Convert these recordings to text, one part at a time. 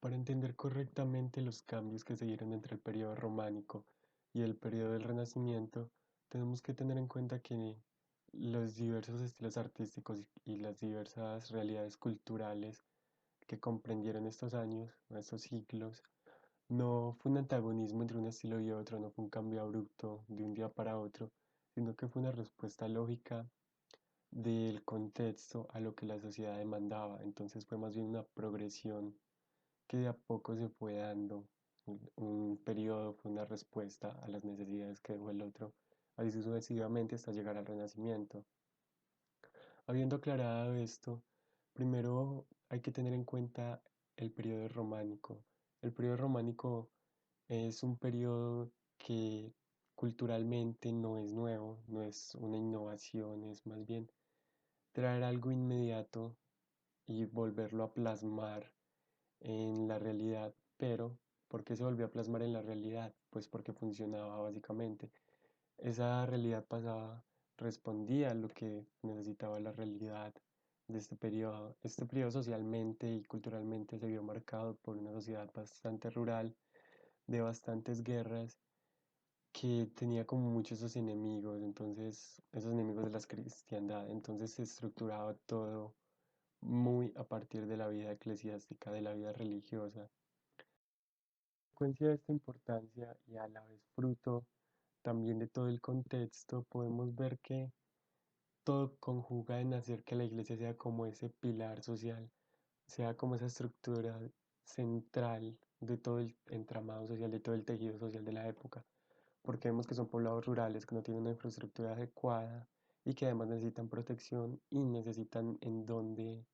Para entender correctamente los cambios que se dieron entre el periodo románico y el periodo del Renacimiento, tenemos que tener en cuenta que los diversos estilos artísticos y las diversas realidades culturales que comprendieron estos años, estos siglos, no fue un antagonismo entre un estilo y otro, no fue un cambio abrupto de un día para otro, sino que fue una respuesta lógica del contexto a lo que la sociedad demandaba. Entonces fue más bien una progresión que de a poco se fue dando. Un periodo fue una respuesta a las necesidades que dejó el otro, así sucesivamente hasta llegar al Renacimiento. Habiendo aclarado esto, primero hay que tener en cuenta el periodo románico. El periodo románico es un periodo que culturalmente no es nuevo, no es una innovación, es más bien traer algo inmediato y volverlo a plasmar en la realidad. Pero, ¿por qué se volvió a plasmar en la realidad? Pues porque funcionaba básicamente. Esa realidad pasada respondía a lo que necesitaba la realidad de este periodo. Este periodo socialmente y culturalmente se vio marcado por una sociedad bastante rural, de bastantes guerras, que tenía como muchos esos enemigos, entonces esos enemigos de la cristiandad, entonces se estructuraba todo muy a partir de la vida eclesiástica, de la vida religiosa. Consecuencia de esta importancia y a la vez fruto también de todo el contexto, podemos ver que todo conjuga en hacer que la iglesia sea como ese pilar social, sea como esa estructura central de todo el entramado social, de todo el tejido social de la época, porque vemos que son poblados rurales que no tienen una infraestructura adecuada y que además necesitan protección y necesitan en dónde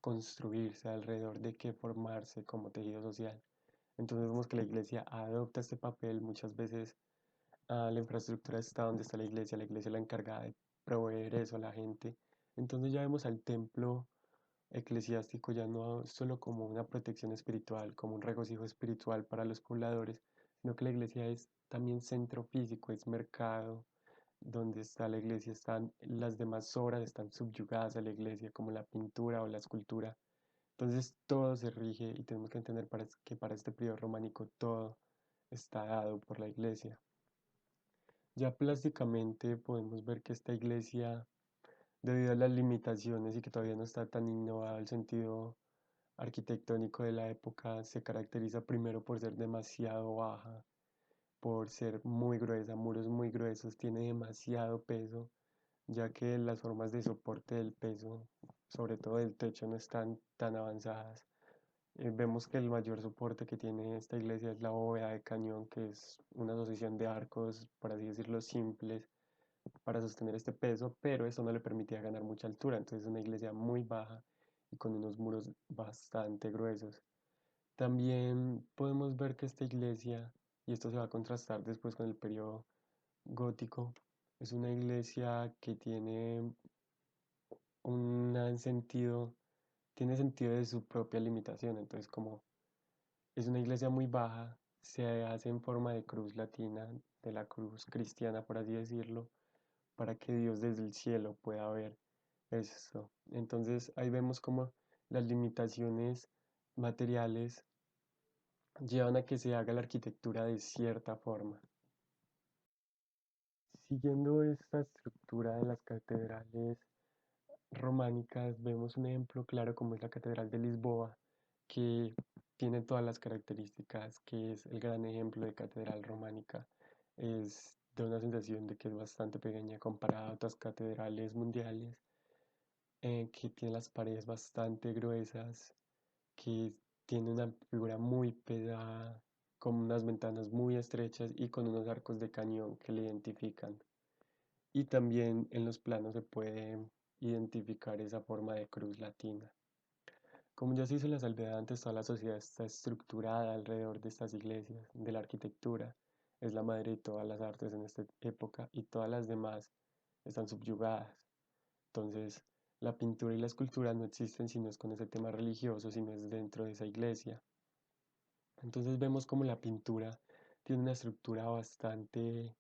construirse, alrededor de qué formarse como tejido social. Entonces vemos que la iglesia adopta este papel muchas veces. La infraestructura está donde está la iglesia es la encargada de proveer eso a la gente. Entonces ya vemos al templo eclesiástico ya no solo como una protección espiritual, como un regocijo espiritual para los pobladores, sino que la iglesia es también centro físico, es mercado. Donde está la iglesia están las demás obras, están subyugadas a la iglesia, como la pintura o la escultura. Entonces todo se rige y tenemos que entender que para este periodo románico todo está dado por la iglesia. Ya plásticamente podemos ver que esta iglesia, debido a las limitaciones y que todavía no está tan innovada el sentido arquitectónico de la época, se caracteriza primero por ser demasiado baja, por ser muy gruesa, muros muy gruesos, tiene demasiado peso, ya que las formas de soporte del peso, sobre todo del techo, no están tan avanzadas. Vemos que el mayor soporte que tiene esta iglesia es la bóveda de cañón, que es una asociación de arcos, por así decirlo, simples para sostener este peso, pero eso no le permitía ganar mucha altura, entonces es una iglesia muy baja y con unos muros bastante gruesos. También podemos ver que esta iglesia, y esto se va a contrastar después con el periodo gótico, es una iglesia que un sentido, tiene sentido de su propia limitación, entonces como es una iglesia muy baja, se hace en forma de cruz latina, de la cruz cristiana, por así decirlo, para que Dios desde el cielo pueda ver esto. Entonces ahí vemos como las limitaciones materiales llevan a que se haga la arquitectura de cierta forma. Siguiendo esta estructura de las catedrales románicas, vemos un ejemplo claro como es la Catedral de Lisboa, que tiene todas las características, que es el gran ejemplo de catedral románica. Es de una sensación de que es bastante pequeña comparada a otras catedrales mundiales, que tiene las paredes bastante gruesas, que tiene una figura muy pesada, con unas ventanas muy estrechas y con unos arcos de cañón que le identifican. Y también en los planos se puede identificar esa forma de cruz latina. Como ya se hizo la salvedad antes, toda la sociedad está estructurada alrededor de estas iglesias, de la arquitectura. Es la madre de todas las artes en esta época y todas las demás están subyugadas. Entonces, la pintura y la escultura no existen si no es con ese tema religioso, si no es dentro de esa iglesia. Entonces vemos como la pintura tiene una estructura bastante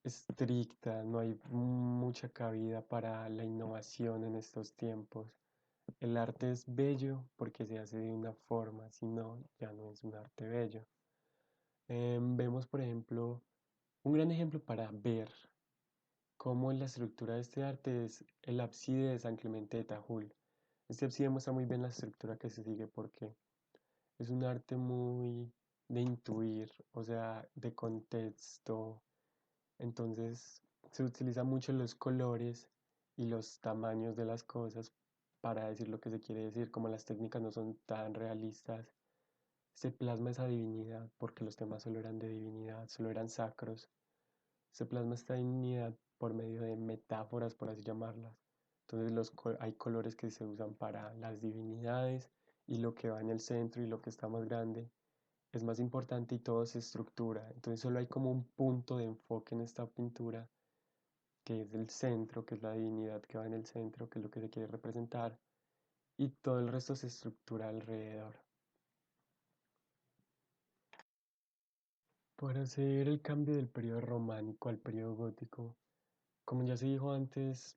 estricta, no hay mucha cabida para la innovación en estos tiempos. El arte es bello porque se hace de una forma, si no, ya no es un arte bello. Vemos, por ejemplo, un gran ejemplo para ver cómo la estructura de este arte es el ábside de San Clemente de Tajul. Este ábside muestra muy bien la estructura que se sigue porque es un arte muy de intuir, o sea, de contexto. Entonces se utilizan mucho los colores y los tamaños de las cosas para decir lo que se quiere decir. Como las técnicas no son tan realistas, se plasma esa divinidad porque los temas solo eran de divinidad, solo eran sacros. Se plasma esta divinidad por medio de metáforas, por así llamarlas. Entonces hay colores que se usan para las divinidades y lo que va en el centro y lo que está más grande es más importante y todo se estructura. Entonces solo hay como un punto de enfoque en esta pintura que es el centro, que es la divinidad que va en el centro, que es lo que se quiere representar, y todo el resto se estructura alrededor. Para hacer el cambio del periodo románico al periodo gótico, como ya se dijo antes,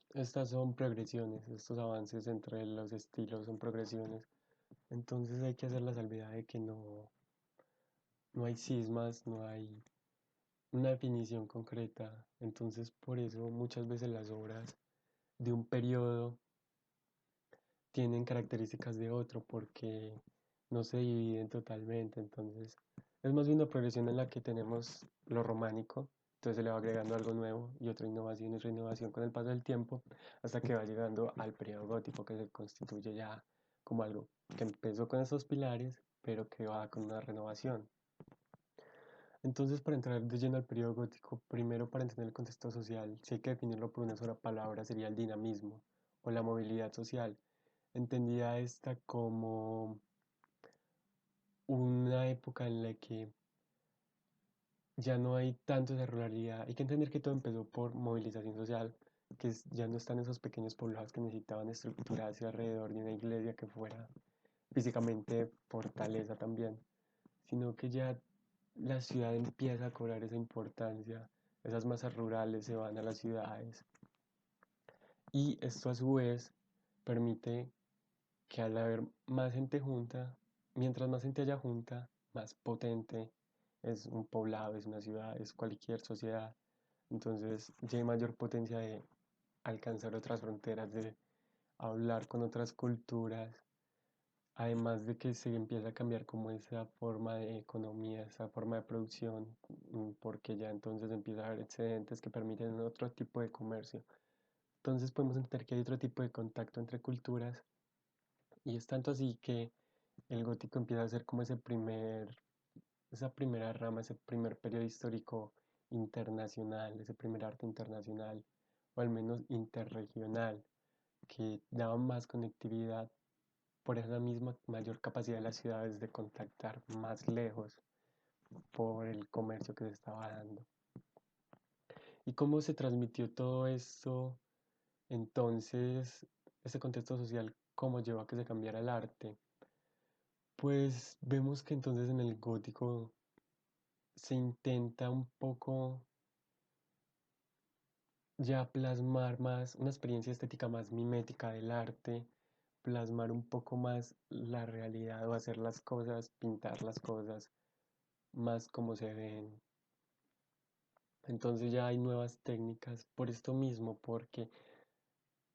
estas son progresiones, estos avances entre los estilos son progresiones. Entonces hay que hacer la salvedad de que no hay cismas, no hay una definición concreta. Entonces por eso muchas veces las obras de un periodo tienen características de otro porque no se dividen totalmente. Entonces es más bien una progresión en la que tenemos lo románico, entonces se le va agregando algo nuevo y otra innovación con el paso del tiempo hasta que va llegando al periodo gótico que se constituye ya como algo que empezó con esos pilares pero que va con una renovación. Entonces, para entrar de lleno al periodo gótico, primero para entender el contexto social, si hay que definirlo por una sola palabra, sería el dinamismo o la movilidad social. Entendía esta como una época en la que ya no hay tanto esa ruralidad. Hay que entender que todo empezó por movilización social, ya no están esos pequeños poblados que necesitaban estructurarse alrededor de una iglesia que fuera físicamente fortaleza también, sino que ya la ciudad empieza a cobrar esa importancia. Esas masas rurales se van a las ciudades y esto a su vez permite que al haber más gente junta, mientras más gente haya junta, más potente es un poblado, es una ciudad, es cualquier sociedad. Entonces ya hay mayor potencia de alcanzar otras fronteras, de hablar con otras culturas, además de que se empieza a cambiar como esa forma de economía, esa forma de producción, porque ya entonces empieza a haber excedentes que permiten otro tipo de comercio. Entonces podemos entender que hay otro tipo de contacto entre culturas y es tanto así que el gótico empieza a ser como esa primera rama, ese primer periodo histórico internacional, ese primer arte internacional, o al menos interregional, que daba más conectividad por esa misma mayor capacidad de las ciudades de contactar más lejos por el comercio que se estaba dando. ¿Y cómo se transmitió todo esto? Entonces, ese contexto social, ¿cómo llevó a que se cambiara el arte? Pues vemos que entonces en el gótico se intenta un poco ya plasmar más una experiencia estética más mimética del arte, plasmar un poco más la realidad o hacer las cosas, pintar las cosas más como se ven. Entonces ya hay nuevas técnicas por esto mismo, porque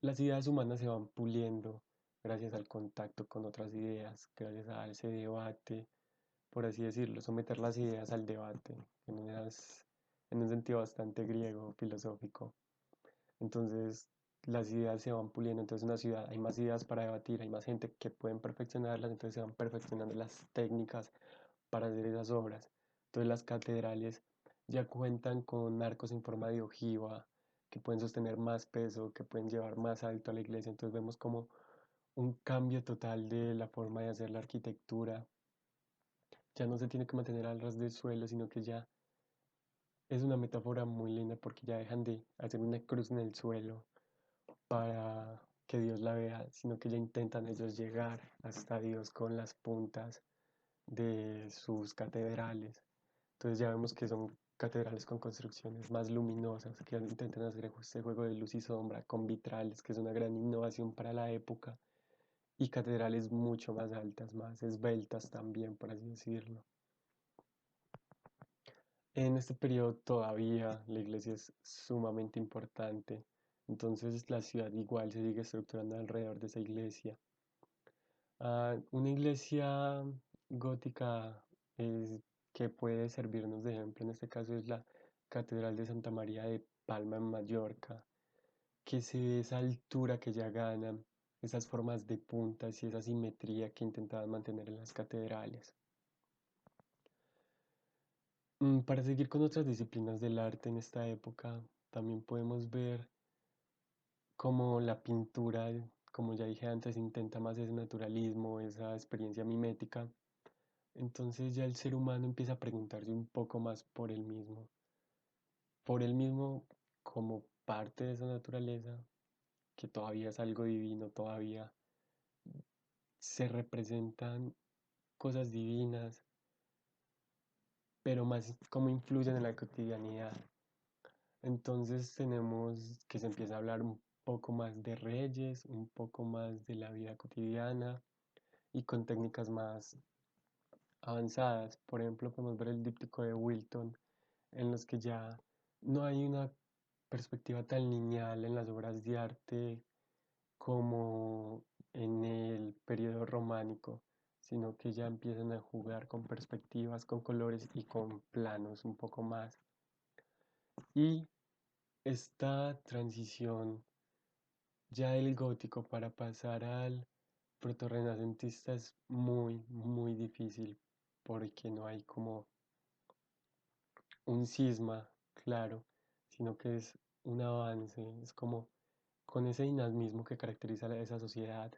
las ideas humanas se van puliendo gracias al contacto con otras ideas, gracias a ese debate, por así decirlo, someter las ideas al debate, en un sentido bastante griego, filosófico. Entonces las ideas se van puliendo, entonces en una ciudad hay más ideas para debatir, hay más gente que pueden perfeccionarlas, entonces se van perfeccionando las técnicas para hacer esas obras. Entonces las catedrales ya cuentan con arcos en forma de ojiva, que pueden sostener más peso, que pueden llevar más alto a la iglesia. Entonces vemos como un cambio total de la forma de hacer la arquitectura. Ya no se tiene que mantener al ras del suelo, sino que ya es una metáfora muy linda porque ya dejan de hacer una cruz en el suelo para que Dios la vea, sino que ya intentan ellos llegar hasta Dios con las puntas de sus catedrales. Entonces ya vemos que son catedrales con construcciones más luminosas que intentan hacer este juego de luz y sombra con vitrales, que es una gran innovación para la época, y catedrales mucho más altas, más esbeltas también, por así decirlo. En este periodo todavía la iglesia es sumamente importante, entonces la ciudad igual se sigue estructurando alrededor de esa iglesia. Una iglesia gótica que puede servirnos de ejemplo en este caso es la Catedral de Santa María de Palma en Mallorca, que se ve esa altura que ya ganan, esas formas de puntas y esa simetría que intentaban mantener en las catedrales. Para seguir con otras disciplinas del arte en esta época, también podemos ver cómo la pintura, como ya dije antes, intenta más ese naturalismo, esa experiencia mimética. Entonces ya el ser humano empieza a preguntarse un poco más por él mismo como parte de esa naturaleza, que todavía es algo divino, todavía se representan cosas divinas, pero más cómo influyen en la cotidianidad. Entonces tenemos que se empieza a hablar un poco más de reyes, un poco más de la vida cotidiana y con técnicas más avanzadas. Por ejemplo, podemos ver el díptico de Wilton, en los que ya no hay una perspectiva tan lineal en las obras de arte como en el periodo románico, sino que ya empiezan a jugar con perspectivas, con colores y con planos un poco más. Y esta transición ya del gótico para pasar al protorrenacentista es muy, muy difícil porque no hay como un cisma claro, sino que es un avance, es como con ese dinamismo que caracteriza a esa sociedad.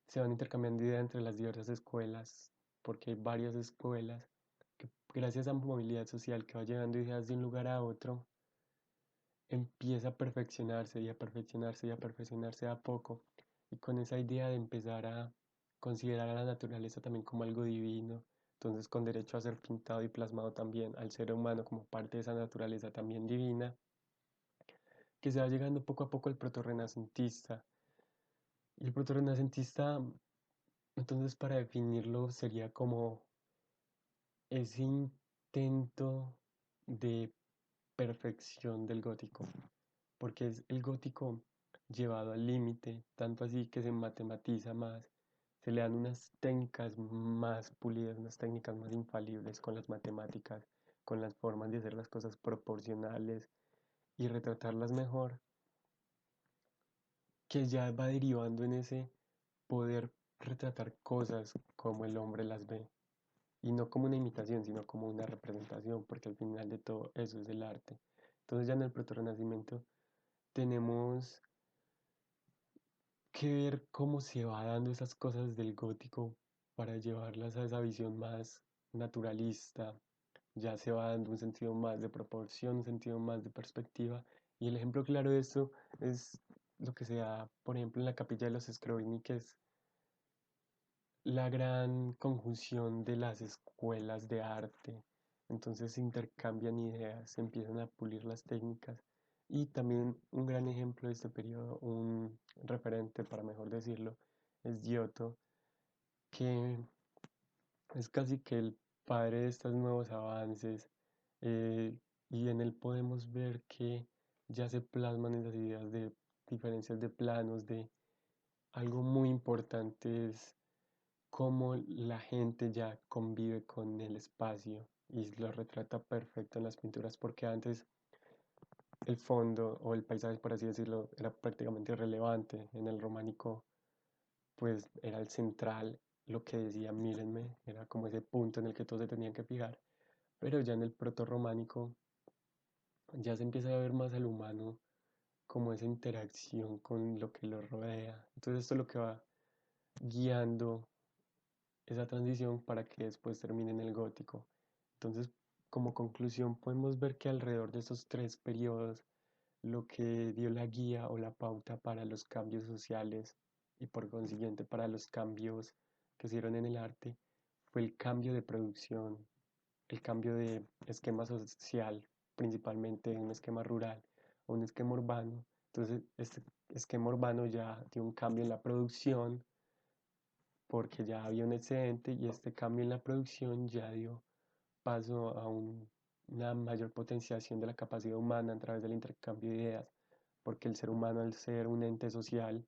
Se van intercambiando ideas entre las diversas escuelas, porque hay varias escuelas que gracias a movilidad social que va llevando ideas de un lugar a otro, empieza a perfeccionarse y a perfeccionarse y a perfeccionarse a poco. Y con esa idea de empezar a considerar a la naturaleza también como algo divino, entonces con derecho a ser pintado y plasmado también al ser humano como parte de esa naturaleza también divina, que se va llegando poco a poco el protorrenacentista. Y el protorrenacentista, entonces para definirlo, sería como ese intento de perfección del gótico, porque es el gótico llevado al límite, tanto así que se matematiza más, se le dan unas técnicas más pulidas, unas técnicas más infalibles con las matemáticas, con las formas de hacer las cosas proporcionales y retratarlas mejor, que ya va derivando en ese poder retratar cosas como el hombre las ve, y no como una imitación, sino como una representación, porque al final de todo eso es el arte. Entonces ya en el protorrenacimiento tenemos que ver cómo se va dando esas cosas del gótico para llevarlas a esa visión más naturalista. Ya se va dando un sentido más de proporción, un sentido más de perspectiva. Y el ejemplo claro de esto es lo que se da, por ejemplo, en la Capilla de los Scrovini, que es la gran conjunción de las escuelas de arte. Entonces se intercambian ideas, se empiezan a pulir las técnicas. Y también un gran ejemplo de este periodo, un referente para mejor decirlo, es Giotto, que es casi que el padre de estos nuevos avances. eh, y en él podemos ver que ya se plasman esas ideas de diferencias de planos, de algo muy importante es cómo la gente ya convive con el espacio y lo retrata perfecto en las pinturas porque antes el fondo o el paisaje, por así decirlo, era prácticamente irrelevante. En el románico, pues era el central, lo que decía, mírenme, era como ese punto en el que todos se tenían que fijar. Pero ya en el proto-románico ya se empieza a ver más al humano como esa interacción con lo que lo rodea. Entonces esto es lo que va guiando esa transición para que después termine en el gótico. Entonces, como conclusión, podemos ver que alrededor de esos tres periodos, lo que dio la guía o la pauta para los cambios sociales y por consiguiente para los cambios que se dieron en el arte fue el cambio de producción, el cambio de esquema social, principalmente de un esquema rural a un esquema urbano. Entonces, este esquema urbano ya dio un cambio en la producción porque ya había un excedente y este cambio en la producción ya dio paso a una mayor potenciación de la capacidad humana a través del intercambio de ideas, porque el ser humano al ser un ente social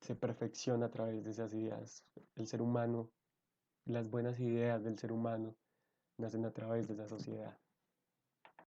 se perfecciona a través de esas ideas. El ser humano, las buenas ideas del ser humano nacen a través de esa sociedad.